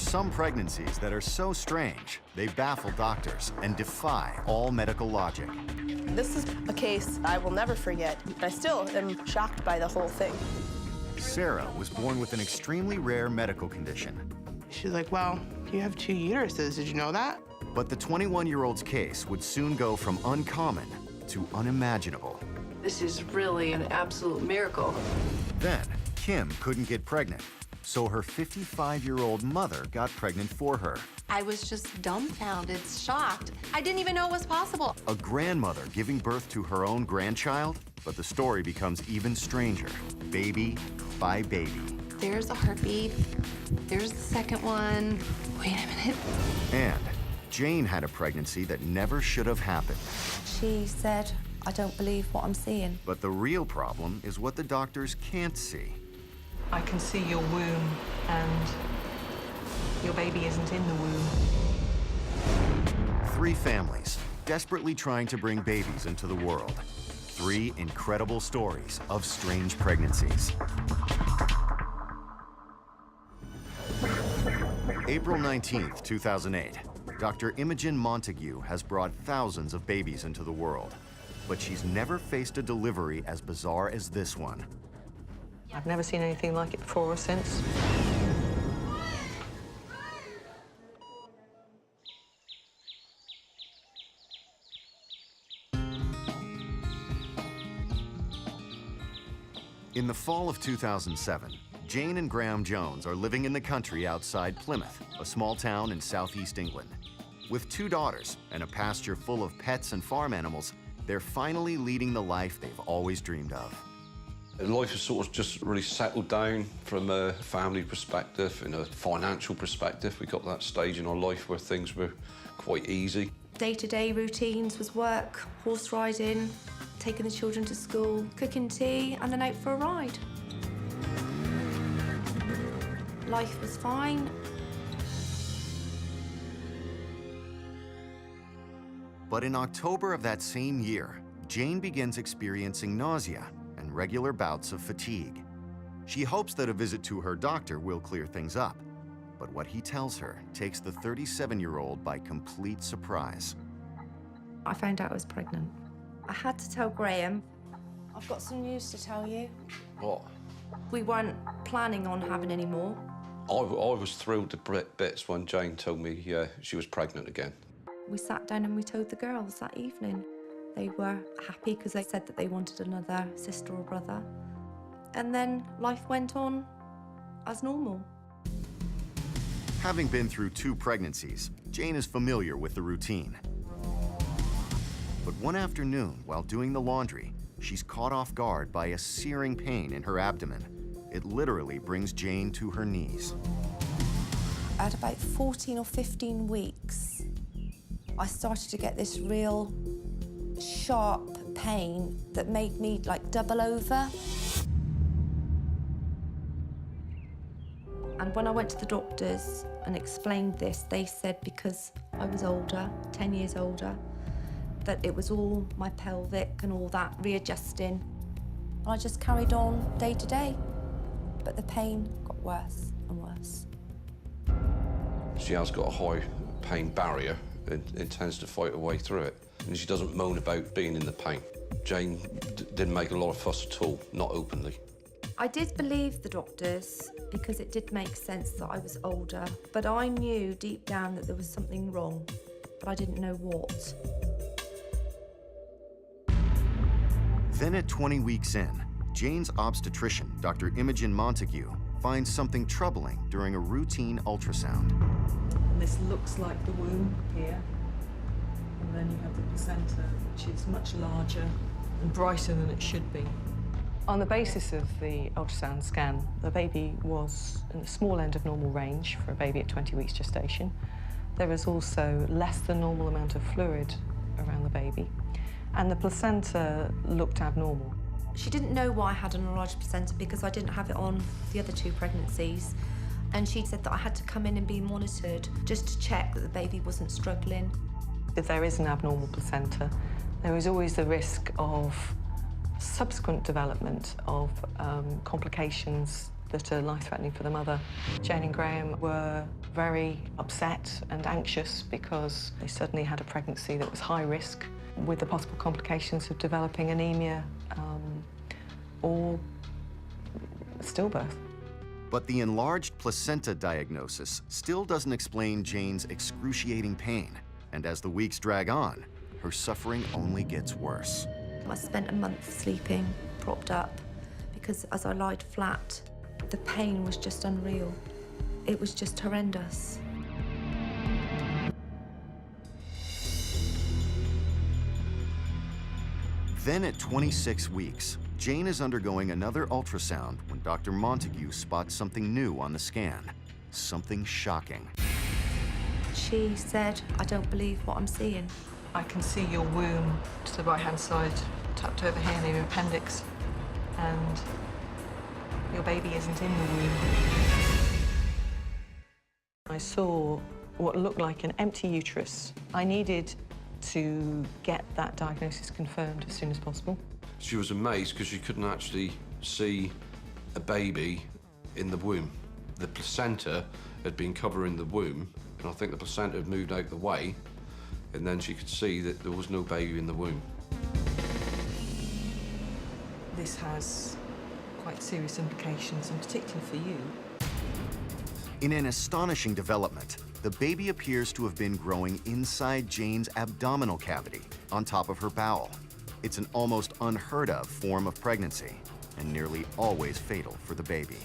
some pregnancies that are so strange, they baffle doctors and defy all medical logic. This is a case I will never forget. I still am shocked by the whole thing. Sarah was born with an extremely rare medical condition. She's like, well, you have 2 uteruses. Did you know that? But the 21-year-old's case would soon go from uncommon to unimaginable. This is really an absolute miracle. Then, Kim couldn't get pregnant, so her 55-year-old mother got pregnant for her. I was just dumbfounded, shocked. I didn't even know it was possible. A grandmother giving birth to her own grandchild, but the story becomes even stranger, baby by baby. There's a heartbeat. There's the second one. Wait a minute. And Jane had a pregnancy that never should have happened. She said, I don't believe what I'm seeing. But the real problem is what the doctors can't see. I can see your womb, and your baby isn't in the womb. 3 families desperately trying to bring babies into the world. 3 incredible stories of strange pregnancies. April 19th, 2008. Dr. Imogen Montague has brought thousands of babies into the world, but she's never faced a delivery as bizarre as this one. I've never seen anything like it before or since. In the fall of 2007, Jane and Graham Jones are living in the country outside Plymouth, a small town in southeast England. With 2 daughters and a pasture full of pets and farm animals, they're finally leading the life they've always dreamed of. Life has sort of just really settled down from a family perspective and a financial perspective. We got to that stage in our life where things were quite easy. Day-to-day routines was work, horse riding, taking the children to school, cooking tea, and then out for a ride. Life was fine. But in October of that same year, Jane begins experiencing nausea and regular bouts of fatigue. She hopes that a visit to her doctor will clear things up, but what he tells her takes the 37-year-old by complete surprise. I found out I was pregnant. I had to tell Graham. I've got some news to tell you. What? We weren't planning on having any more. I was thrilled to bits when Jane told me she was pregnant again. We sat down and we told the girls that evening. They were happy because they said that they wanted another sister or brother. And then life went on as normal. Having been through 2 pregnancies, Jane is familiar with the routine. But one afternoon, while doing the laundry, she's caught off guard by a searing pain in her abdomen. It literally brings Jane to her knees. At about 14 or 15 weeks, I started to get this real sharp pain that made me like double over. And when I went to the doctors and explained this, they said because I was older, 10 years older, that it was all my pelvic and all that readjusting. And I just carried on day to day, but the pain got worse and worse. She has got a high pain barrier and intends to fight her way through it. And she doesn't moan about being in the pain. Jane didn't make a lot of fuss at all, not openly. I did believe the doctors because it did make sense that I was older, but I knew deep down that there was something wrong, but I didn't know what. Then at 20 weeks in, Jane's obstetrician, Dr. Imogen Montague, finds something troubling during a routine ultrasound. And this looks like the womb here. And then you have the placenta, which is much larger and brighter than it should be. On the basis of the ultrasound scan, the baby was in the small end of normal range for a baby at 20 weeks gestation. There was also less than normal amount of fluid around the baby, and the placenta looked abnormal. She didn't know why I had an enlarged placenta because I didn't have it on the other 2 pregnancies. And she said that I had to come in and be monitored just to check that the baby wasn't struggling. If there is an abnormal placenta, there is always the risk of subsequent development of complications that are life-threatening for the mother. Jane and Graham were very upset and anxious because they suddenly had a pregnancy that was high risk, with the possible complications of developing anemia or stillbirth. But the enlarged placenta diagnosis still doesn't explain Jane's excruciating pain. And as the weeks drag on, her suffering only gets worse. I spent a month sleeping, propped up, because as I lied flat, the pain was just unreal. It was just horrendous. Then at 26 weeks, Jane is undergoing another ultrasound when Dr. Montague spots something new on the scan. Something shocking. She said, "I don't believe what I'm seeing." I can see your womb to the right-hand side, tucked over here near your appendix, and your baby isn't in the womb. I saw what looked like an empty uterus. I needed to get that diagnosis confirmed as soon as possible. She was amazed because she couldn't actually see a baby in the womb. The placenta had been covering the womb, and I think the placenta had moved out the way, and then she could see that there was no baby in the womb. This has quite serious implications, and particularly for you. In an astonishing development, the baby appears to have been growing inside Jane's abdominal cavity, on top of her bowel. It's an almost unheard of form of pregnancy, and nearly always fatal for the baby.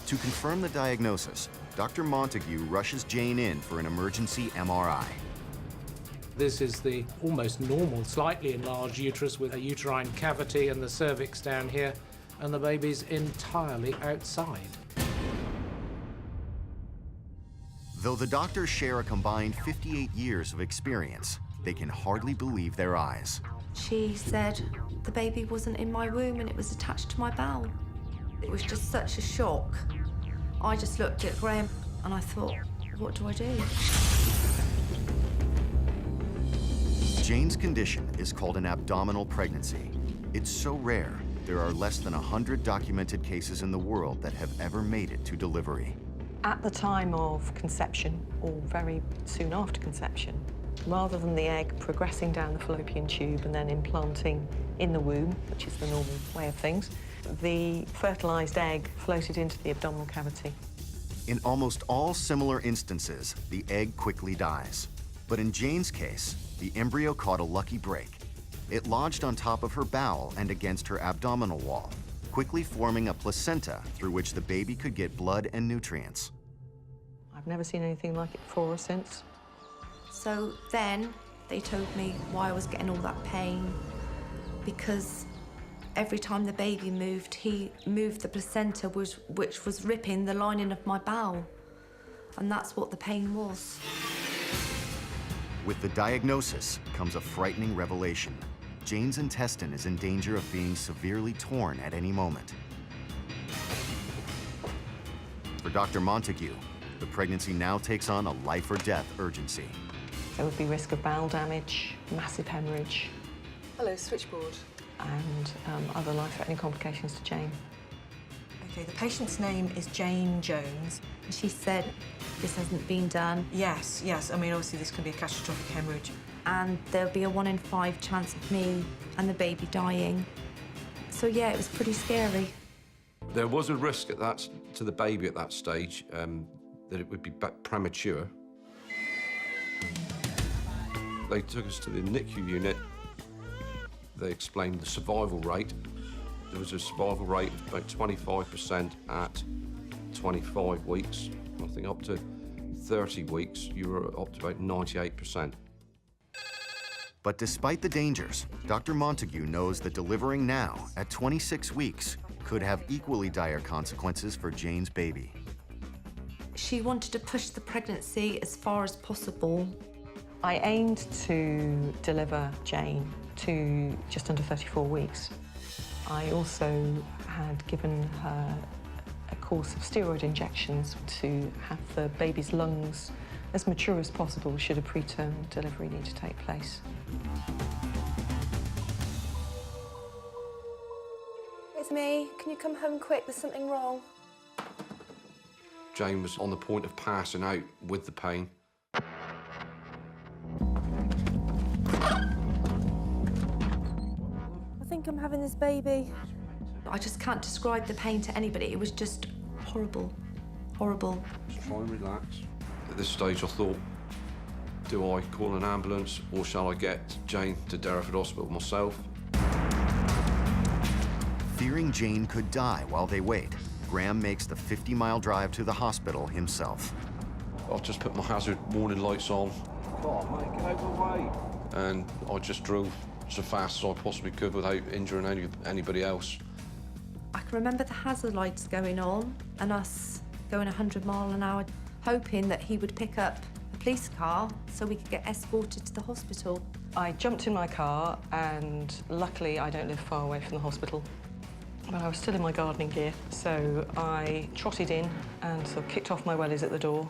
To confirm the diagnosis, Dr. Montague rushes Jane in for an emergency MRI. This is the almost normal, slightly enlarged uterus with a uterine cavity and the cervix down here, and the baby's entirely outside. Though the doctors share a combined 58 years of experience, they can hardly believe their eyes. She said the baby wasn't in my womb and it was attached to my bowel. It was just such a shock. I just looked at Graham and I thought, what do I do? Jane's condition is called an abdominal pregnancy. It's so rare, there are less than 100 documented cases in the world that have ever made it to delivery. At the time of conception, or very soon after conception, rather than the egg progressing down the fallopian tube and then implanting in the womb, which is the normal way of things, the fertilized egg floated into the abdominal cavity. In almost all similar instances, the egg quickly dies. But in Jane's case, the embryo caught a lucky break. It lodged on top of her bowel and against her abdominal wall, quickly forming a placenta through which the baby could get blood and nutrients. I've never seen anything like it before or since. So then they told me why I was getting all that pain, because every time the baby moved, he moved the placenta, which was ripping the lining of my bowel. And that's what the pain was. With the diagnosis comes a frightening revelation. Jane's intestine is in danger of being severely torn at any moment. For Dr. Montague, the pregnancy now takes on a life or death urgency. There would be risk of bowel damage, massive hemorrhage. Hello, switchboard. And other life-threatening complications to Jane. Okay, the patient's name is Jane Jones. She said, this hasn't been done. Yes, yes. I mean, obviously this can be a catastrophic hemorrhage. And there'll be a 1 in 5 chance of me and the baby dying. So yeah, it was pretty scary. There was a risk at that, to the baby at that stage, that it would be premature. They took us to the NICU unit. They explained the survival rate. There was a survival rate of about 25% at 25 weeks. I think up to 30 weeks, you were up to about 98%. But despite the dangers, Dr. Montague knows that delivering now, at 26 weeks, could have equally dire consequences for Jane's baby. She wanted to push the pregnancy as far as possible. I aimed to deliver Jane to just under 34 weeks. I also had given her a course of steroid injections to have the baby's lungs as mature as possible should a preterm delivery need to take place. It's me. Can you come home quick? There's something wrong. Jane was on the point of passing out with the pain. I think I'm having this baby. I just can't describe the pain to anybody. It was just horrible, horrible. Just try and relax. At this stage, I thought, do I call an ambulance or shall I get Jane to Derriford Hospital myself? Fearing Jane could die while they wait, Graham makes the 50-mile drive to the hospital himself. I've just put my hazard warning lights on. Come on, mate, get out of the way. And I just drove so fast as I possibly could without injuring anybody else. I can remember the hazard lights going on and us going 100 miles an hour, hoping that he would pick up a police car so we could get escorted to the hospital. I jumped in my car and luckily I don't live far away from the hospital. But I was still in my gardening gear, so I trotted in and sort of kicked off my wellies at the door.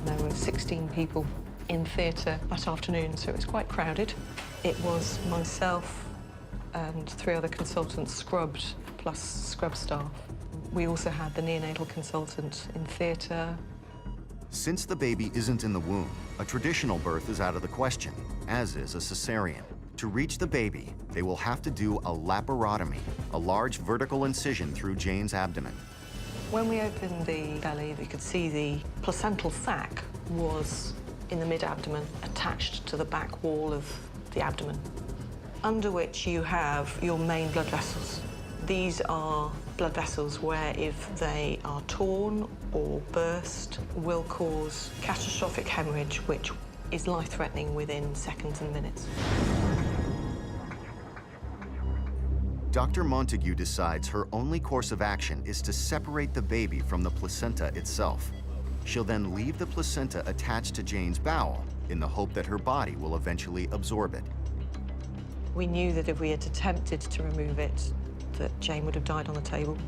There were 16 people in theatre that afternoon, so it was quite crowded. It was myself and 3 other consultants scrubbed, plus scrub staff. We also had the neonatal consultant in theatre. Since the baby isn't in the womb, a traditional birth is out of the question, as is a cesarean. To reach the baby, they will have to do a laparotomy, a large vertical incision through Jane's abdomen. When we opened the belly, we could see the placental sac was in the mid-abdomen, attached to the back wall of the abdomen, under which you have your main blood vessels. These are blood vessels where, if they are torn or burst, will cause catastrophic hemorrhage, which is life-threatening within seconds and minutes. Dr. Montague decides her only course of action is to separate the baby from the placenta itself. She'll then leave the placenta attached to Jane's bowel in the hope that her body will eventually absorb it. We knew that if we had attempted to remove it, that Jane would have died on the table,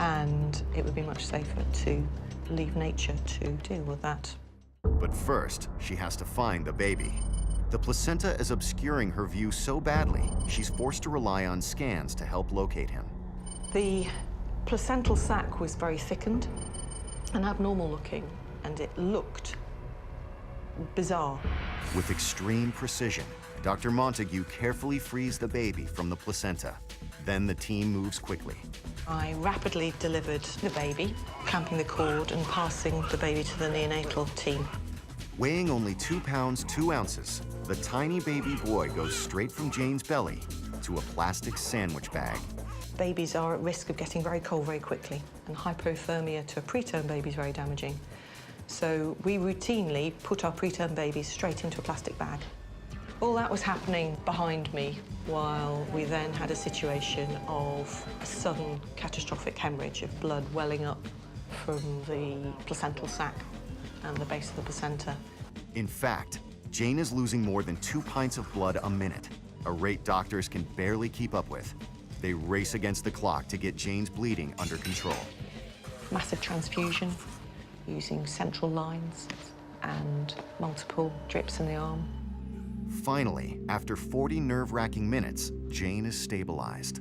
and it would be much safer to leave nature to deal with that. But first, she has to find the baby. The placenta is obscuring her view so badly, she's forced to rely on scans to help locate him. The placental sac was very thickened and abnormal looking, and it looked bizarre. With extreme precision, Dr. Montague carefully frees the baby from the placenta. Then the team moves quickly. I rapidly delivered the baby, clamping the cord and passing the baby to the neonatal team. Weighing only 2 pounds, 2 ounces, the tiny baby boy goes straight from Jane's belly to a plastic sandwich bag. Babies are at risk of getting very cold very quickly, and hypothermia to a preterm baby is very damaging. So we routinely put our preterm babies straight into a plastic bag. All that was happening behind me while we then had a situation of a sudden catastrophic hemorrhage of blood welling up from the placental sac and the base of the placenta. In fact, Jane is losing more than 2 pints of blood a minute, a rate doctors can barely keep up with. They race against the clock to get Jane's bleeding under control. Massive transfusion using central lines and multiple drips in the arm. Finally, after 40 nerve-wracking minutes, Jane is stabilized.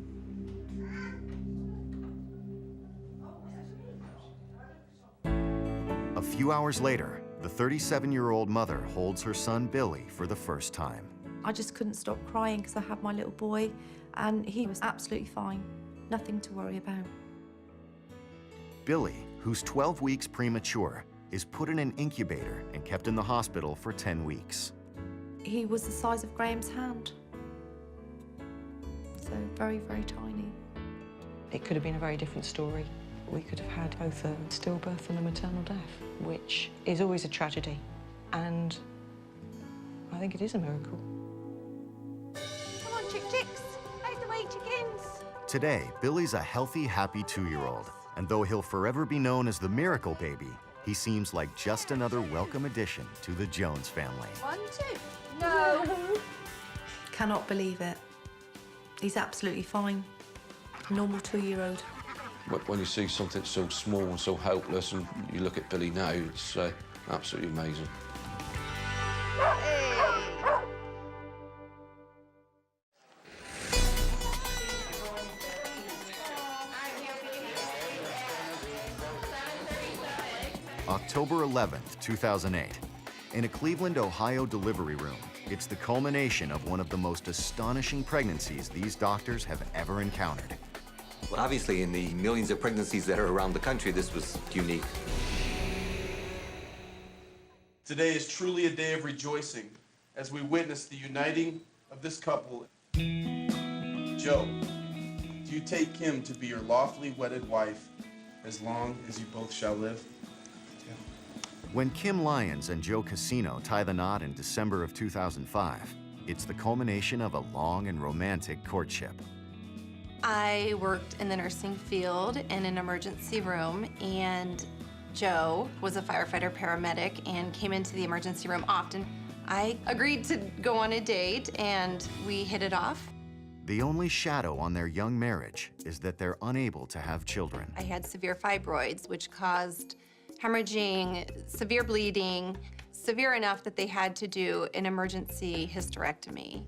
A few hours later, the 37-year-old mother holds her son Billy for the first time. I just couldn't stop crying because I had my little boy and he was absolutely fine. Nothing to worry about. Billy, who's 12 weeks premature, is put in an incubator and kept in the hospital for 10 weeks. He was the size of Graham's hand. So very, very tiny. It could have been a very different story. We could have had both a stillbirth and a maternal death, which is always a tragedy. And I think it is a miracle. Come on, chicks. Out the way, chickens. Today, Billy's a healthy, happy 2-year-old. And though he'll forever be known as the miracle baby, he seems like just another welcome addition to the Jones family. 1, 2. No. Cannot believe it. He's absolutely fine. Normal 2-year-old. When you see something so small and so helpless, and you look at Billy now, it's absolutely amazing. October 11th, 2008. In a Cleveland, Ohio delivery room, it's the culmination of one of the most astonishing pregnancies these doctors have ever encountered. Well, obviously, in the millions of pregnancies that are around the country, this was unique. Today is truly a day of rejoicing as we witness the uniting of this couple. Joe, do you take Kim to be your lawfully wedded wife as long as you both shall live? When Kim Lyons and Joe Casino tie the knot in December of 2005, it's the culmination of a long and romantic courtship. I worked in the nursing field in an emergency room, and Joe was a firefighter paramedic and came into the emergency room often. I agreed to go on a date, and we hit it off. The only shadow on their young marriage is that they're unable to have children. I had severe fibroids, which caused hemorrhaging, severe bleeding, severe enough that they had to do an emergency hysterectomy.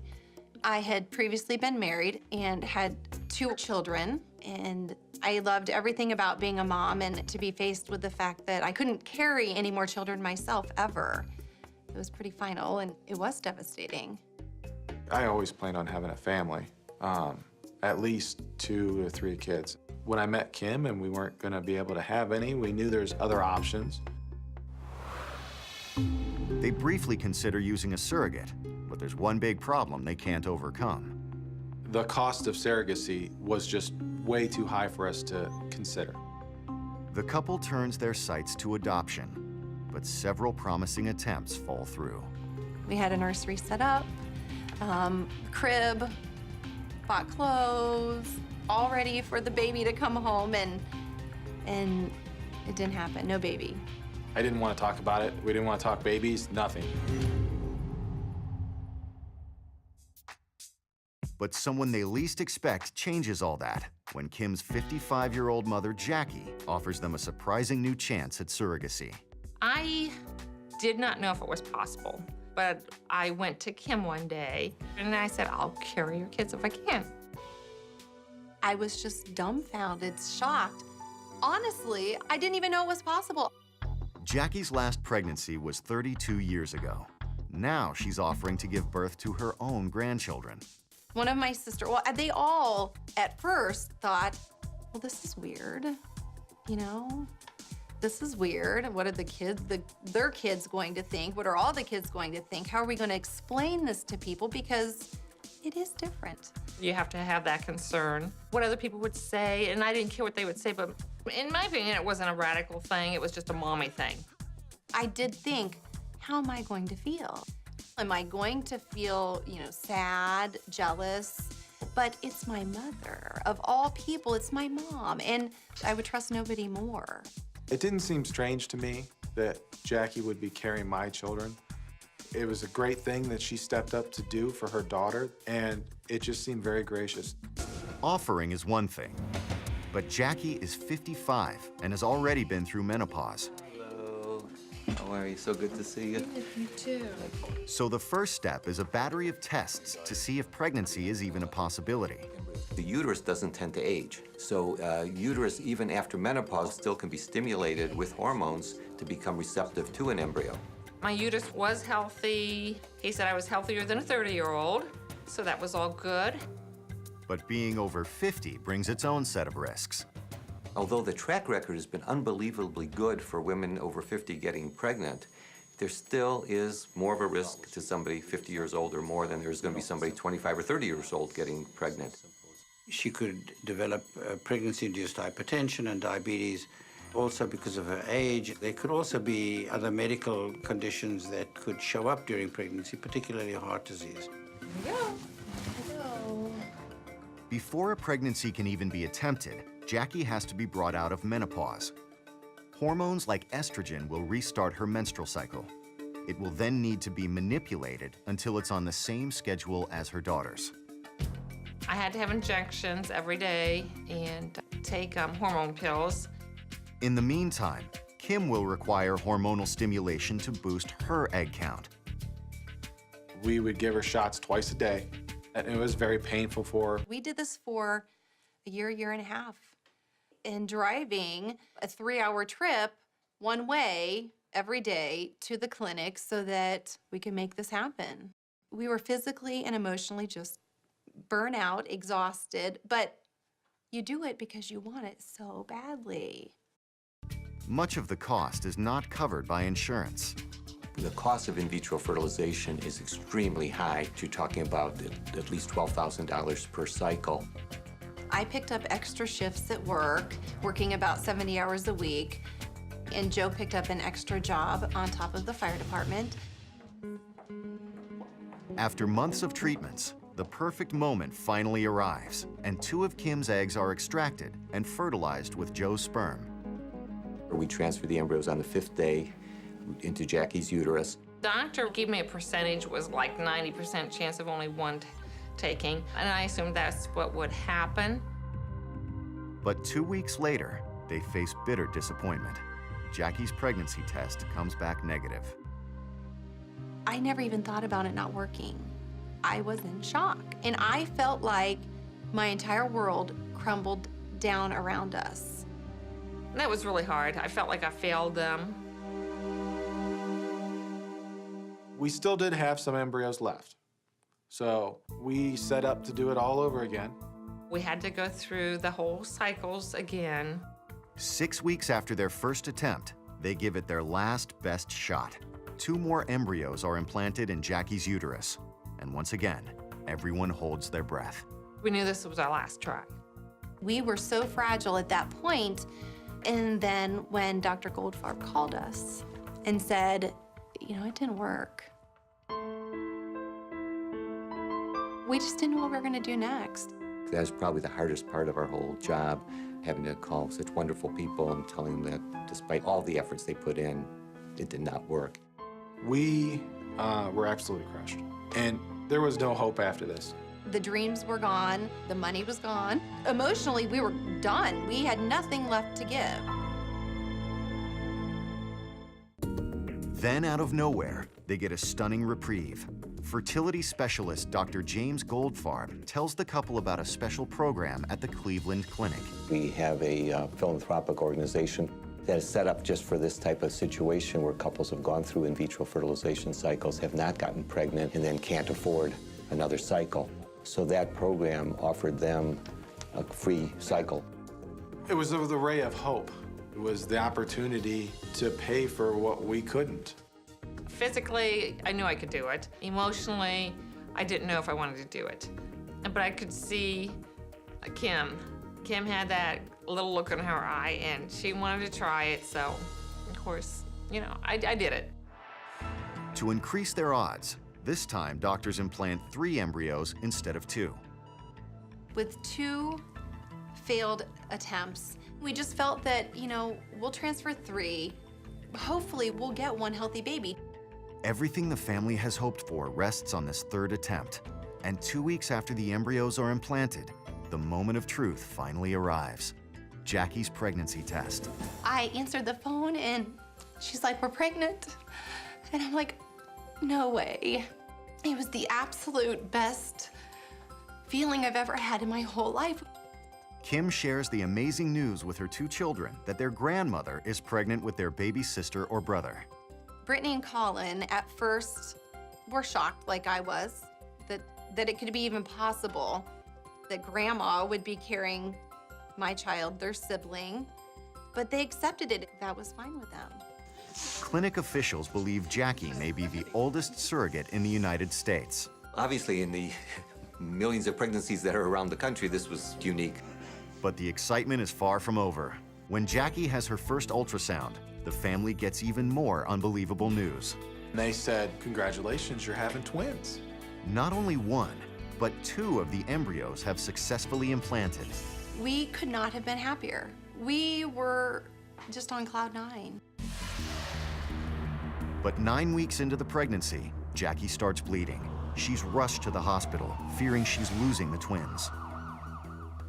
I had previously been married and had 2 children, and I loved everything about being a mom, and to be faced with the fact that I couldn't carry any more children myself ever, it was pretty final, and it was devastating. I always planned on having a family, at least 2 or 3 kids. When I met Kim and we weren't gonna be able to have any, we knew there's other options. They briefly consider using a surrogate, but there's one big problem they can't overcome. The cost of surrogacy was just way too high for us to consider. The couple turns their sights to adoption, but several promising attempts fall through. We had a nursery set up, crib, bought clothes, all ready for the baby to come home, and it didn't happen, no baby. I didn't want to talk about it. We didn't want to talk babies, nothing. But someone they least expect changes all that when Kim's 55-year-old mother, Jackie, offers them a surprising new chance at surrogacy. I did not know if it was possible, but I went to Kim one day and I said, I'll carry your kids if I can. I was just dumbfounded, shocked. Honestly, I didn't even know it was possible. Jackie's last pregnancy was 32 years ago. Now she's offering to give birth to her own grandchildren. One of my sisters, well, they all at first thought, well, this is weird, you know? This is weird. What are the kids, their kids going to think? What are all the kids going to think? How are we going to explain this to people? Because it is different. You have to have that concern. What other people would say, and I didn't care what they would say, but in my opinion, it wasn't a radical thing. It was just a mommy thing. I did think, how am I going to feel? Am I going to feel, you know, sad, jealous? But it's my mother. Of all people, it's my mom, and I would trust nobody more. It didn't seem strange to me that Jackie would be carrying my children. It was a great thing that she stepped up to do for her daughter, and it just seemed very gracious. Offering is one thing, but Jackie is 55 and has already been through menopause. Hello. How are you? So good to see you. You too. So the first step is a battery of tests to see if pregnancy is even a possibility. The uterus doesn't tend to age, so uterus, even after menopause, still can be stimulated with hormones to become receptive to an embryo. My uterus was healthy. He said I was healthier than a 30-year-old, so that was all good. But being over 50 brings its own set of risks. Although the track record has been unbelievably good for women over 50 getting pregnant, there still is more of a risk to somebody 50 years old or more than there's going to be somebody 25 or 30 years old getting pregnant. She could develop pregnancy-induced hypertension and diabetes, also because of her age. There could also be other medical conditions that could show up during pregnancy, particularly heart disease. Here we go. Here we go. Before a pregnancy can even be attempted, Jackie has to be brought out of menopause. Hormones like estrogen will restart her menstrual cycle. It will then need to be manipulated until it's on the same schedule as her daughter's. I had to have injections every day and take hormone pills. In the meantime, Kim will require hormonal stimulation to boost her egg count. We would give her shots twice a day, and it was very painful for her. We did this for a year and a half. And driving a 3-hour trip one way every day to the clinic so that we can make this happen. We were physically and emotionally just burnt out, exhausted, but you do it because you want it so badly. Much of the cost is not covered by insurance. The cost of in vitro fertilization is extremely high. You're talking about at least $12,000 per cycle. I picked up extra shifts at work, working about 70 hours a week, and Joe picked up an extra job on top of the fire department. After months of treatments, the perfect moment finally arrives, and 2 of Kim's eggs are extracted and fertilized with Joe's sperm. We transferred the embryos on the 5th day into Jackie's uterus. Doctor gave me a percentage, was like 90% chance of only one taking, and I assumed that's what would happen. But 2 weeks later, they face bitter disappointment. Jackie's pregnancy test comes back negative. I never even thought about it not working. I was in shock, and I felt like my entire world crumbled down around us. That was really hard. I felt like I failed them. We still did have some embryos left. So we set up to do it all over again. We had to go through the whole cycles again. 6 weeks after their first attempt, they give it their last best shot. 2 more embryos are implanted in Jackie's uterus. And once again, everyone holds their breath. We knew this was our last try. We were so fragile at that point, and then when Dr. Goldfarb called us and said, you know, it didn't work. We just didn't know what we were gonna do next. That was probably the hardest part of our whole job, having to call such wonderful people and telling them that despite all the efforts they put in, it did not work. We were absolutely crushed. And there was no hope after this. The dreams were gone, the money was gone. Emotionally, we were done. We had nothing left to give. Then, out of nowhere, they get a stunning reprieve. Fertility specialist Dr. James Goldfarb tells the couple about a special program at the Cleveland Clinic. We have a philanthropic organization that is set up just for this type of situation where couples have gone through in vitro fertilization cycles, have not gotten pregnant, and then can't afford another cycle. So that program offered them a free cycle. It was the ray of hope. It was the opportunity to pay for what we couldn't. Physically, I knew I could do it. Emotionally, I didn't know if I wanted to do it. But I could see Kim. Kim had that little look in her eye, and she wanted to try it, so, of course, you know, I did it. To increase their odds, this time doctors implant 3 embryos instead of 2. With 2 failed attempts, we just felt that, you know, we'll transfer 3. Hopefully, we'll get 1 healthy baby. Everything the family has hoped for rests on this 3rd attempt. And 2 weeks after the embryos are implanted, the moment of truth finally arrives. Jackie's pregnancy test. I answered the phone, and she's like, we're pregnant. And I'm like, no way. It was the absolute best feeling I've ever had in my whole life. Kim shares the amazing news with her 2 children that their grandmother is pregnant with their baby sister or brother. Brittany and Colin, at first, were shocked, like I was, that it could be even possible that Grandma would be carrying my child, their sibling, but they accepted it. That was fine with them. Clinic officials believe Jackie may be the oldest surrogate in the United States. Obviously, in the millions of pregnancies that are around the country, this was unique. But the excitement is far from over. When Jackie has her first ultrasound, the family gets even more unbelievable news. And they said, congratulations, you're having twins. Not only 1, but 2 of the embryos have successfully implanted. We could not have been happier. We were just on cloud 9. But 9 weeks into the pregnancy, Jackie starts bleeding. She's rushed to the hospital, fearing she's losing the twins.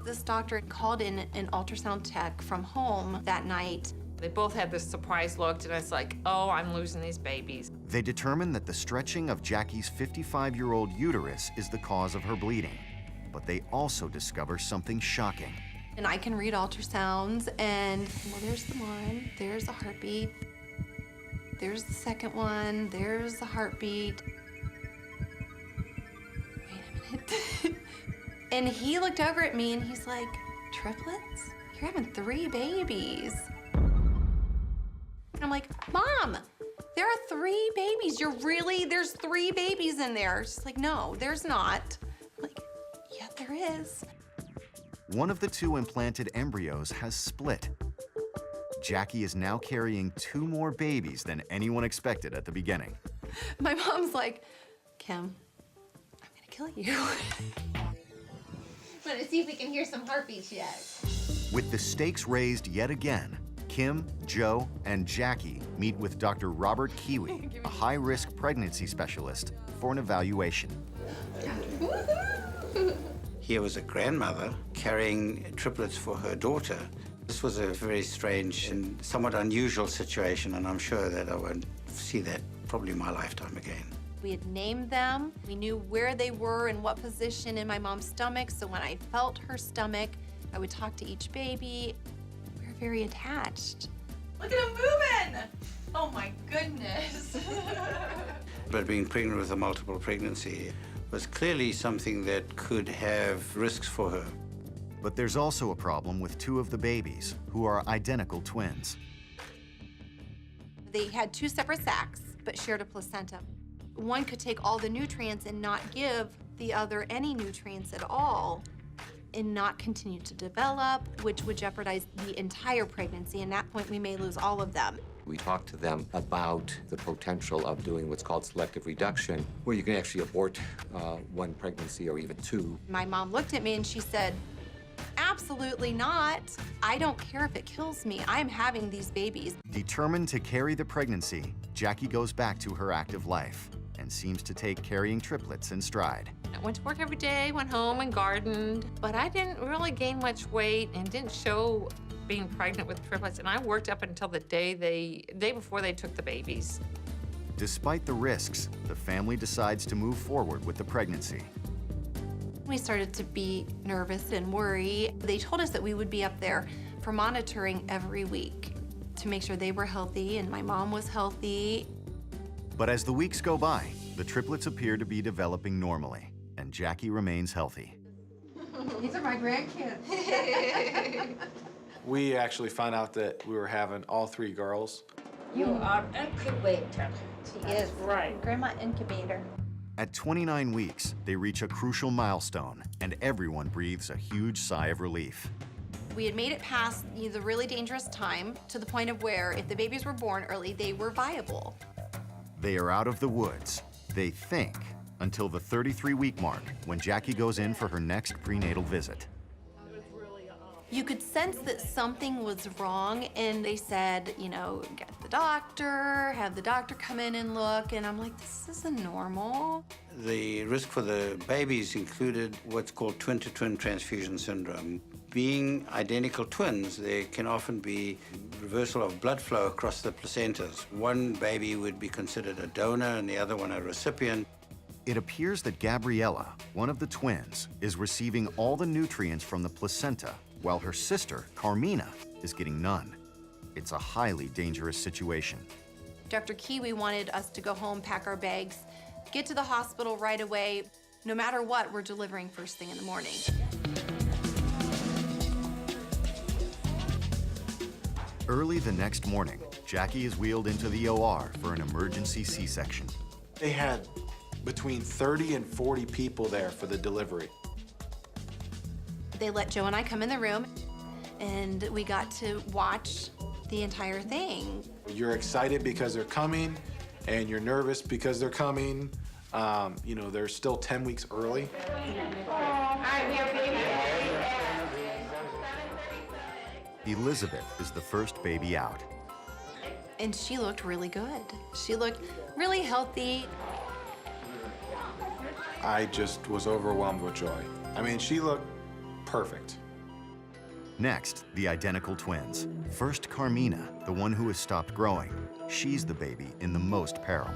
This doctor called in an ultrasound tech from home that night. They both had this surprised look, and it's like, oh, I'm losing these babies. They determine that the stretching of Jackie's 55-year-old uterus is the cause of her bleeding. But they also discover something shocking. And I can read ultrasounds, and well, there's the one, there's a heartbeat, there's the second one, there's the heartbeat. Wait a minute. And he looked over at me and he's like, triplets? You're having 3 babies. And I'm like, Mom, there are 3 babies. There's 3 babies in there. She's like, no, there's not. I'm like, yeah, there is. One of the 2 implanted embryos has split. Jackie is now carrying 2 more babies than anyone expected at the beginning. My mom's like, Kim, I'm gonna kill you. Want to see if we can hear some heartbeats yet. With the stakes raised yet again, Kim, Joe, and Jackie meet with Dr. Robert Kiwi, a high-risk pregnancy specialist, for an evaluation. Here was a grandmother carrying triplets for her daughter. This was a very strange and somewhat unusual situation, and I'm sure that I won't see that probably in my lifetime again. We had named them. We knew where they were and what position in my mom's stomach, so when I felt her stomach, I would talk to each baby. We were very attached. Look at him moving! Oh my goodness. But being pregnant with a multiple pregnancy was clearly something that could have risks for her. But there's also a problem with 2 of the babies, who are identical twins. They had 2 separate sacs, but shared a placenta. One could take all the nutrients and not give the other any nutrients at all and not continue to develop, which would jeopardize the entire pregnancy. And at that point, we may lose all of them. We talked to them about the potential of doing what's called selective reduction, where you can actually abort 1 pregnancy or even 2. My mom looked at me and she said, absolutely not. I don't care if it kills me. I'm having these babies. Determined to carry the pregnancy, Jackie goes back to her active life and seems to take carrying triplets in stride. I went to work every day, went home and gardened, but I didn't really gain much weight and didn't show being pregnant with triplets, and I worked up until the day before they took the babies. Despite the risks, the family decides to move forward with the pregnancy. We started to be nervous and worry. They told us that we would be up there for monitoring every week to make sure they were healthy and my mom was healthy. But as the weeks go by, the triplets appear to be developing normally, and Jackie remains healthy. These are my grandkids. We actually found out that we were having all 3 girls. You are incubator. She is. Right. Grandma incubator. At 29 weeks, they reach a crucial milestone, and everyone breathes a huge sigh of relief. We had made it past the really dangerous time to the point of where if the babies were born early, they were viable. They are out of the woods, they think, until the 33-week mark when Jackie goes in for her next prenatal visit. You could sense that something was wrong, and they said, get the doctor, have the doctor come in and look, and I'm like, this isn't normal. The risk for the babies included what's called twin-to-twin transfusion syndrome. Being identical twins, there can often be reversal of blood flow across the placentas. One baby would be considered a donor and the other one a recipient. It appears that Gabriella, one of the twins, is receiving all the nutrients from the placenta, while her sister, Carmina, is getting none. It's a highly dangerous situation. Dr. Kiwi wanted us to go home, pack our bags, get to the hospital right away. No matter what, we're delivering first thing in the morning. Early the next morning, Jackie is wheeled into the OR for an emergency C-section. They had between 30 and 40 people there for the delivery. They let Joe and I come in the room, and we got to watch the entire thing. You're excited because they're coming, and you're nervous because they're coming. They're still 10 weeks early. Elizabeth is the first baby out. And she looked really good. She looked really healthy. I just was overwhelmed with joy. I mean, she looked perfect. Next, the identical twins. First, Carmina, the one who has stopped growing. She's the baby in the most peril.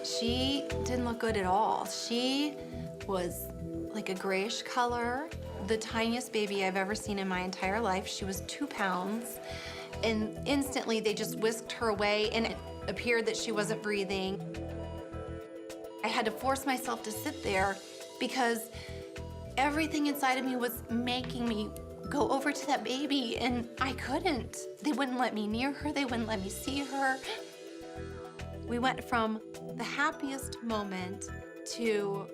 She didn't look good at all. She was like a grayish color. The tiniest baby I've ever seen in my entire life. She was 2 pounds. And instantly they just whisked her away and it appeared that she wasn't breathing. I had to force myself to sit there because everything inside of me was making me go over to that baby and I couldn't. They wouldn't let me near her. They wouldn't let me see her. We went from the happiest moment to,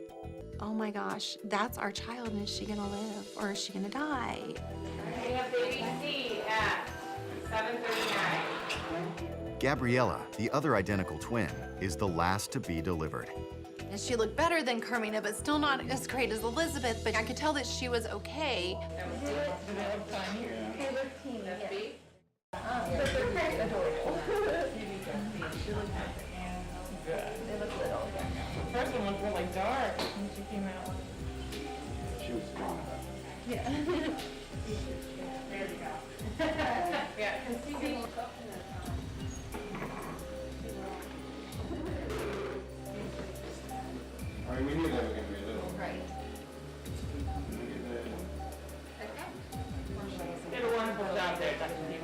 oh my gosh, that's our child, and is she gonna live or is she gonna die? We have baby C at 7:39. Gabriella, the other identical twin, is the last to be delivered. And she looked better than Carmina, but still not as great as Elizabeth, but I could tell that she was okay. The first one was really dark when she came out. She was strong. Yeah. There we go. Yeah, because she woke up in that time. I mean, we knew they were going to be a little. Right. Did a wonderful job there, Dr. Dewey. I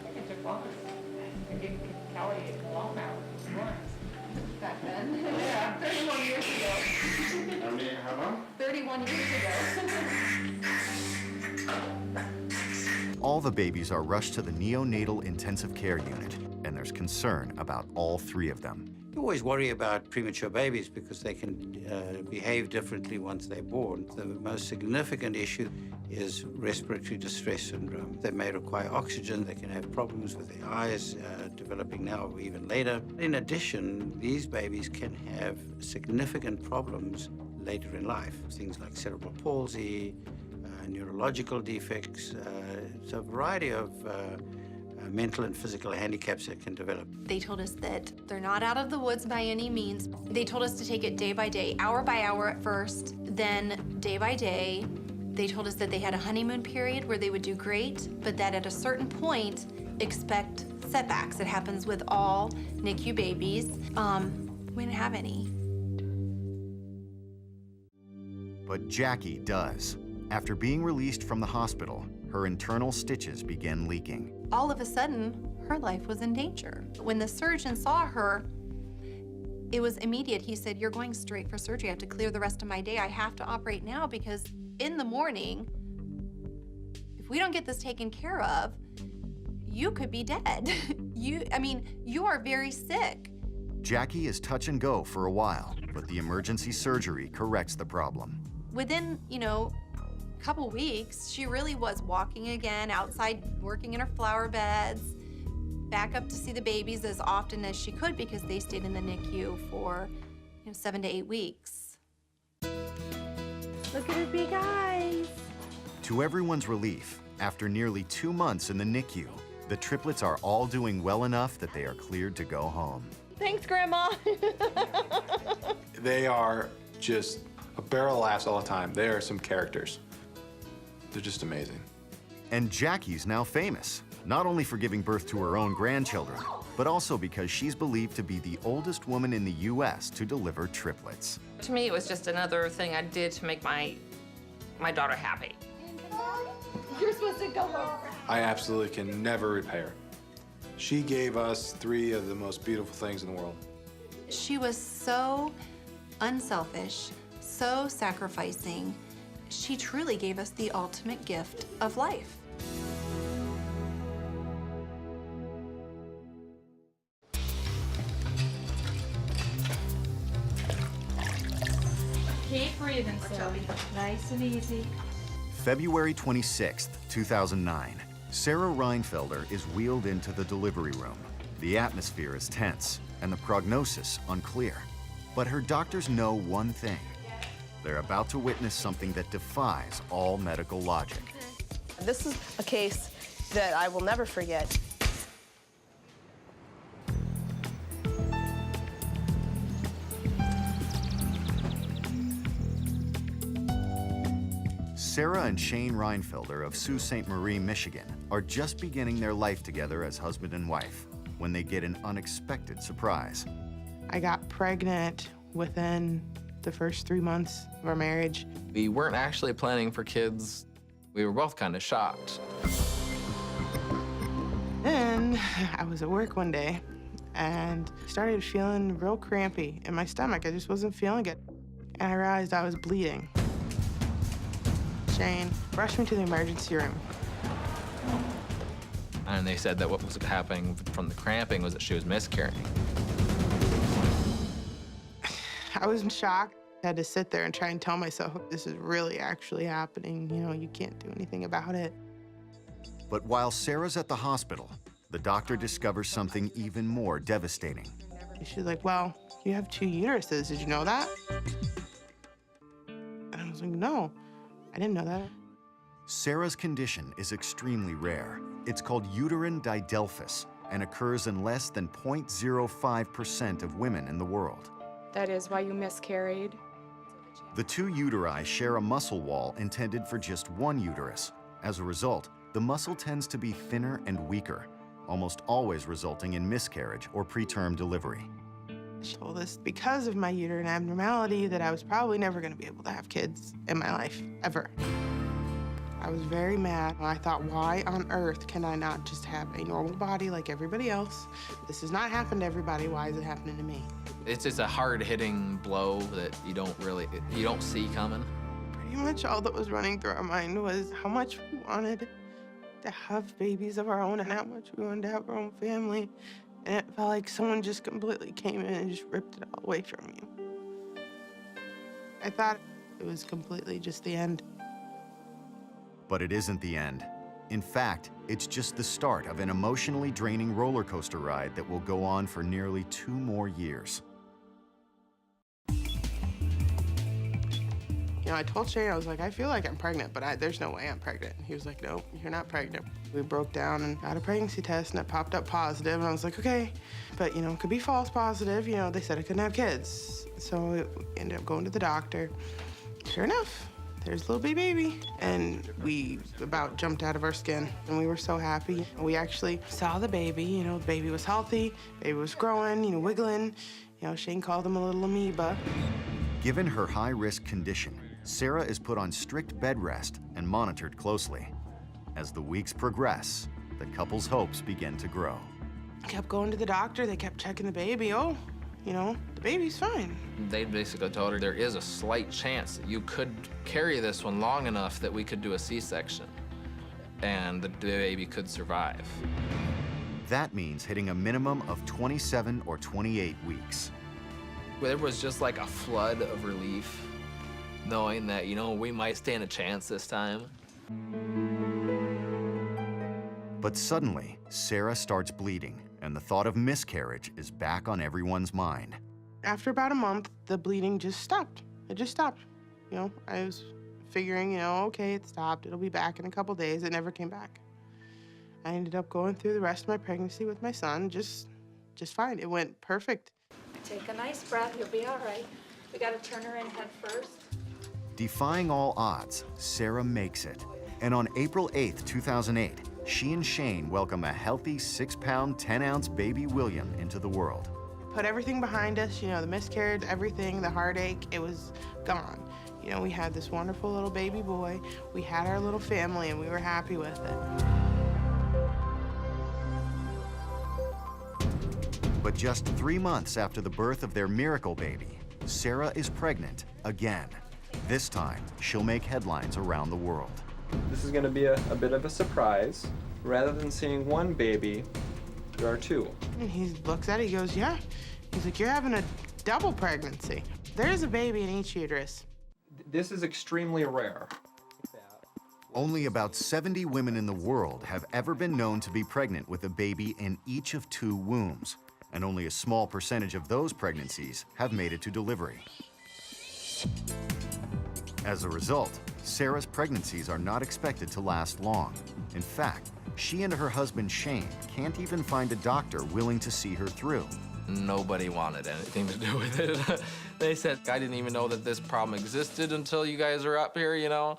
think it took longer. I gave Kelly a long hour. Back then. Yeah, 31 years ago. How many, how long? 31 years ago. All the babies are rushed to the neonatal intensive care unit, and there's concern about all 3 of them. You always worry about premature babies because they can behave differently once they're born. The most significant issue is respiratory distress syndrome. They may require oxygen, they can have problems with their eyes developing now or even later. In addition, these babies can have significant problems later in life, things like cerebral palsy, neurological defects, it's a variety of mental and physical handicaps that can develop. They told us that they're not out of the woods by any means. They told us to take it day by day, hour by hour at first, then day by day. They told us that they had a honeymoon period where they would do great, but that at a certain point, expect setbacks. It happens with all NICU babies. We didn't have any. But Jackie does. After being released from the hospital, her internal stitches began leaking. All of a sudden, her life was in danger. When the surgeon saw her, it was immediate. He said, "You're going straight for surgery. I have to clear the rest of my day. I have to operate now because in the morning, if we don't get this taken care of, you could be dead." You are very sick. Jackie is touch and go for a while, but the emergency surgery corrects the problem. Within, couple weeks, she really was walking again, outside working in her flower beds, back up to see the babies as often as she could because they stayed in the NICU for 7 to 8 weeks. Look at her big eyes. To everyone's relief, after nearly 2 months in the NICU, the triplets are all doing well enough that they are cleared to go home. Thanks, Grandma. They are just a barrel of laughs all the time. They are some characters. They're just amazing. And Jackie's now famous, not only for giving birth to her own grandchildren, but also because she's believed to be the oldest woman in the U.S. to deliver triplets. To me, it was just another thing I did to make my daughter happy. You're supposed to go home. I absolutely can never repay her. She gave us 3 of the most beautiful things in the world. She was so unselfish, so sacrificing. She truly gave us the ultimate gift of life. Keep breathing, Sylvie. Nice and easy. February 26th, 2009. Sarah Reinfelder is wheeled into the delivery room. The atmosphere is tense and the prognosis unclear. But her doctors know one thing. They're about to witness something that defies all medical logic. This is a case that I will never forget. Sarah and Shane Reinfelder of Sault Ste. Marie, Michigan, are just beginning their life together as husband and wife when they get an unexpected surprise. I got pregnant within the first 3 months of our marriage. We weren't actually planning for kids. We were both kind of shocked. Then I was at work one day and started feeling real crampy in my stomach. I just wasn't feeling good. And I realized I was bleeding. Shane rushed me to the emergency room. And they said that what was happening from the cramping was that she was miscarrying. I was in shock. I had to sit there and try and tell myself, this is really actually happening. You know, you can't do anything about it. But while Sarah's at the hospital, the doctor discovers something even more devastating. She's like, well, you have 2 uteruses. Did you know that? And I was like, no, I didn't know that. Sarah's condition is extremely rare. It's called uterine didelphys and occurs in less than 0.05% of women in the world. That is why you miscarried. The 2 uteri share a muscle wall intended for just 1 uterus. As a result, the muscle tends to be thinner and weaker, almost always resulting in miscarriage or preterm delivery. She told us because of my uterine abnormality that I was probably never going to be able to have kids in my life, ever. I was very mad. I thought, why on earth can I not just have a normal body like everybody else? This has not happened to everybody. Why is it happening to me? It's just a hard-hitting blow that you don't see coming. Pretty much all that was running through our mind was how much we wanted to have babies of our own and how much we wanted to have our own family. And it felt like someone just completely came in and just ripped it all away from you. I thought it was completely just the end. But it isn't the end. In fact, it's just the start of an emotionally draining roller coaster ride that will go on for nearly 2 more years. You know, I told Shane, I was like, I feel like I'm pregnant, but there's no way I'm pregnant. He was like, no, you're not pregnant. We broke down and got a pregnancy test, and it popped up positive, and I was like, okay. But, you know, it could be false positive. You know, they said I couldn't have kids. So we ended up going to the doctor. Sure enough, there's a little baby. And we about jumped out of our skin, and we were so happy. We actually saw the baby. You know, the baby was healthy, baby was growing, you know, wiggling. You know, Shane called him a little amoeba. Given her high-risk condition, Sarah is put on strict bed rest and monitored closely. As the weeks progress, the couple's hopes begin to grow. I kept going to the doctor. They kept checking the baby. Oh, you know, the baby's fine. They basically told her there is a slight chance that you could carry this one long enough that we could do a C-section and the baby could survive. That means hitting a minimum of 27 or 28 weeks. There was just like a flood of relief, knowing that, you know, we might stand a chance this time. But suddenly, Sarah starts bleeding, and the thought of miscarriage is back on everyone's mind. After about a month, the bleeding just stopped. It just stopped. You know, I was figuring, you know, okay, it stopped. It'll be back in a couple days. It never came back. I ended up going through the rest of my pregnancy with my son just fine. It went perfect. Take a nice breath, you'll be all right. We gotta turn her in head first. Defying all odds, Sarah makes it. And on April 8th, 2008, she and Shane welcome a healthy 6-pound, 10-ounce baby William into the world. Put everything behind us, you know, the miscarriage, everything, the heartache, it was gone. You know, we had this wonderful little baby boy. We had our little family, and we were happy with it. But just 3 months after the birth of their miracle baby, Sarah is pregnant again. This time, she'll make headlines around the world. This is going to be a bit of a surprise. Rather than seeing 1 baby, there are 2. And he looks at it, he goes, yeah. He's like, you're having a double pregnancy. There's a baby in each uterus. This is extremely rare. Only about 70 women in the world have ever been known to be pregnant with a baby in each of 2 wombs, and only a small percentage of those pregnancies have made it to delivery. As a result, Sarah's pregnancies are not expected to last long. In fact, she and her husband Shane can't even find a doctor willing to see her through. Nobody wanted anything to do with it. They said, I didn't even know that this problem existed until you guys are up here, you know?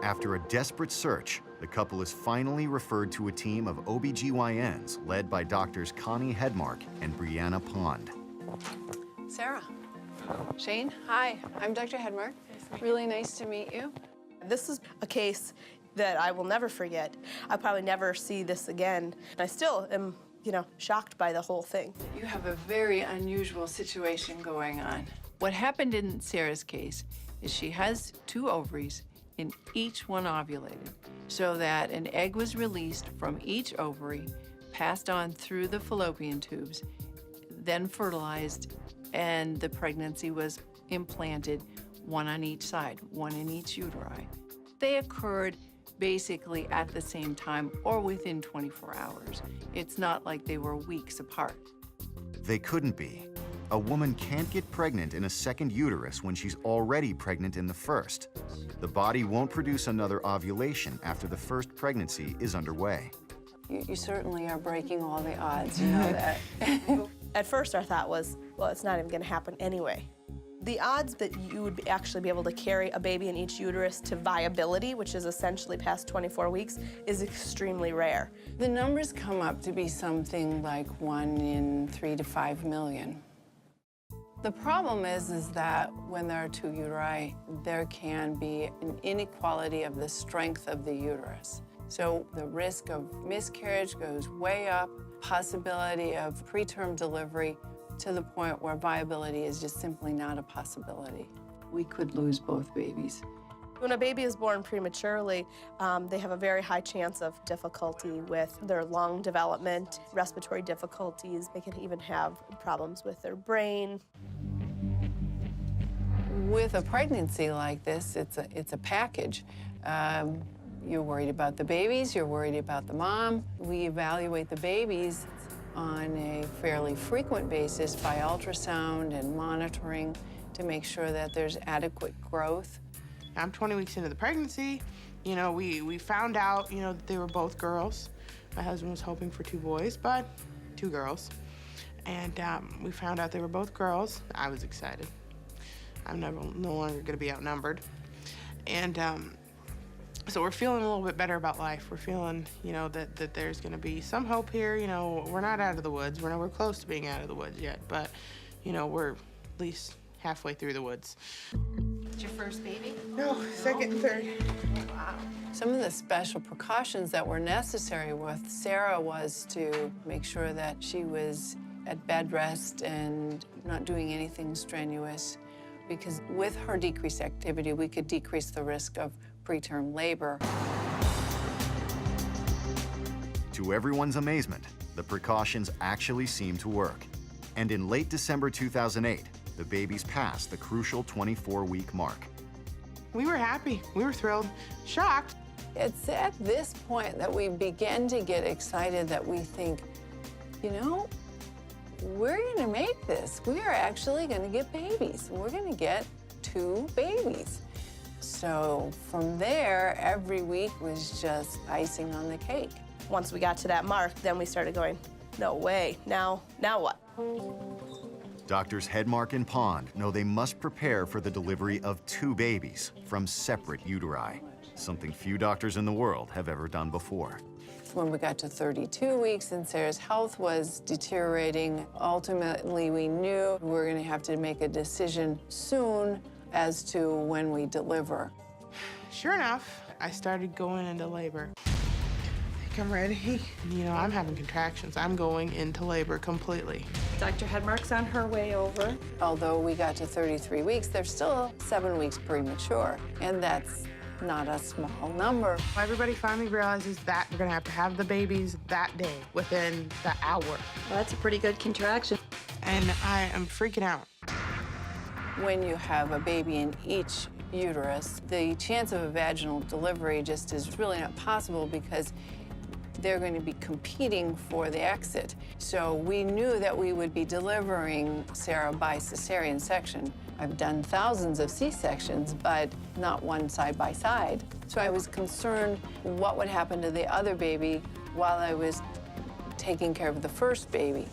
After a desperate search, the couple is finally referred to a team of OBGYNs led by doctors Connie Hedmark and Brianna Pond. Sarah. Shane, hi. I'm Dr. Hedmark. Really nice to meet you. This is a case that I will never forget. I'll probably never see this again. And I still am, shocked by the whole thing. You have a very unusual situation going on. What happened in Sarah's case is she has 2 ovaries, and each one ovulated, so that an egg was released from each ovary, passed on through the fallopian tubes, then fertilized, and the pregnancy was implanted, one on each side, one in each uteri. They occurred basically at the same time or within 24 hours. It's not like they were weeks apart. They couldn't be. A woman can't get pregnant in a second uterus when she's already pregnant in the first. The body won't produce another ovulation after the first pregnancy is underway. You certainly are breaking all the odds, you know that. At first, our thought was, well, it's not even going to happen anyway. The odds that you would actually be able to carry a baby in each uterus to viability, which is essentially past 24 weeks, is extremely rare. The numbers come up to be something like 1 in 3 to 5 million. The problem is that when there are 2 uteri, there can be an inequality of the strength of the uterus. So the risk of miscarriage goes way up, possibility of preterm delivery to the point where viability is just simply not a possibility. We could lose both babies. When a baby is born prematurely, they have a very high chance of difficulty with their lung development, respiratory difficulties. They can even have problems with their brain. With a pregnancy like this, it's a package. You're worried about the babies, you're worried about the mom. We evaluate the babies on a fairly frequent basis by ultrasound and monitoring to make sure that there's adequate growth. I'm 20 weeks into the pregnancy. We found out, that they were both girls. My husband was hoping for 2 boys, but 2 girls. And we found out they were both girls. I was excited. I'm no longer gonna be outnumbered. And so we're feeling a little bit better about life. We're feeling, that there's gonna be some hope here. We're not out of the woods. We're nowhere close to being out of the woods yet, but, we're at least halfway through the woods. It's your first baby? No, second and third. Wow. Some of the special precautions that were necessary with Sarah was to make sure that she was at bed rest and not doing anything strenuous, because with her decreased activity, we could decrease the risk of preterm labor. To everyone's amazement, the precautions actually seem to work. And in late December 2008, the babies passed the crucial 24-week mark. We were happy. We were thrilled. Shocked. It's at this point that we begin to get excited that we think, we're gonna make this. We are actually gonna get babies. We're gonna get 2 babies. So from there, every week was just icing on the cake. Once we got to that mark, then we started going, no way, now what? Doctors Hedmark and Pond know they must prepare for the delivery of 2 babies from separate uteri, something few doctors in the world have ever done before. When we got to 32 weeks and Sarah's health was deteriorating, ultimately we knew we were going to have to make a decision soon as to when we deliver. Sure enough, I started going into labor. I think I'm ready. I'm having contractions. I'm going into labor completely. Dr. Hedmark's on her way over. Although we got to 33 weeks, they're still 7 weeks premature, and that's not a small number. Everybody finally realizes that we're gonna have the babies that day, within the hour. Well, that's a pretty good contraction. And I am freaking out. When you have a baby in each uterus, the chance of a vaginal delivery just is really not possible because they're going to be competing for the exit. So we knew that we would be delivering Sarah by cesarean section. I've done thousands of C-sections, but not one side by side. So I was concerned what would happen to the other baby while I was taking care of the first baby.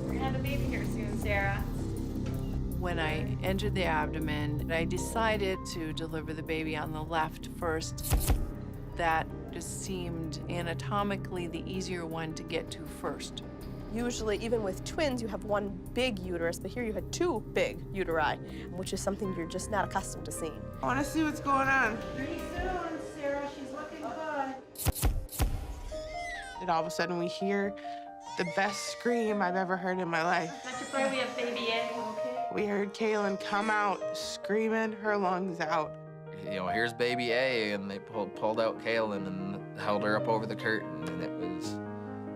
We're gonna have a baby here soon, Sarah. When I entered the abdomen, I decided to deliver the baby on the left first. That just seemed anatomically the easier one to get to first. Usually, even with twins, you have one big uterus, but here you had two big uteri, which is something you're just not accustomed to seeing. I want to see what's going on. Pretty soon, Sarah, she's looking good. And all of a sudden we hear the best scream I've ever heard in my life. Not your play, we have baby A, okay? We heard Kaylin come out screaming her lungs out. You know, here's baby A, and they pulled out Kaylin and held her up over the curtain, and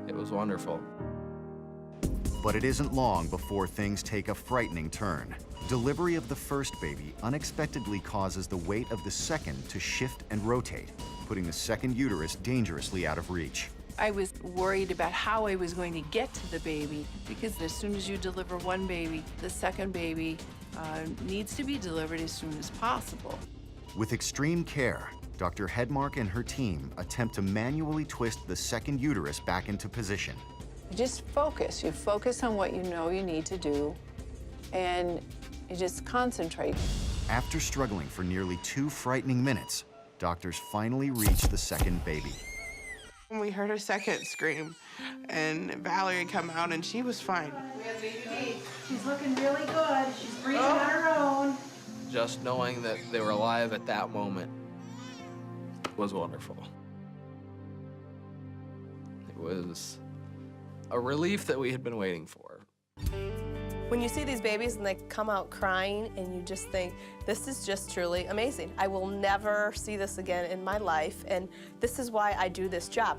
it was wonderful. But it isn't long before things take a frightening turn. Delivery of the first baby unexpectedly causes the weight of the second to shift and rotate, putting the second uterus dangerously out of reach. I was worried about how I was going to get to the baby, because as soon as you deliver one baby, the second baby needs to be delivered as soon as possible. With extreme care, Dr. Hedmark and her team attempt to manually twist the second uterus back into position. You just focus. You focus on what you know you need to do, and you just concentrate. After struggling for nearly 2 frightening minutes, doctors finally reach the second baby. We heard a second scream, and Valerie come out, and she was fine. She's looking really good. She's breathing on her own. Just knowing that they were alive at that moment was wonderful. It was a relief that we had been waiting for. When you see these babies and they come out crying and you just think, this is just truly amazing. I will never see this again in my life, and this is why I do this job.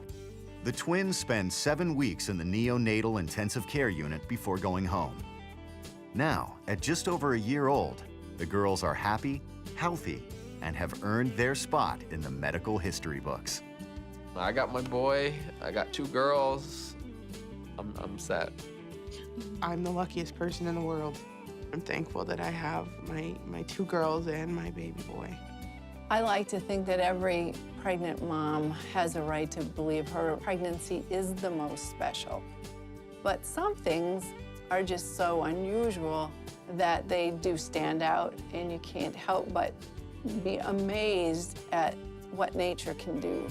The twins spend 7 weeks in the neonatal intensive care unit before going home. Now, at just over a year old, the girls are happy, healthy, and have earned their spot in the medical history books. I got my boy, I got 2 girls. I'm set. I'm the luckiest person in the world. I'm thankful that I have my 2 girls and my baby boy. I like to think that every pregnant mom has a right to believe her pregnancy is the most special. But some things are just so unusual that they do stand out, and you can't help but be amazed at what nature can do.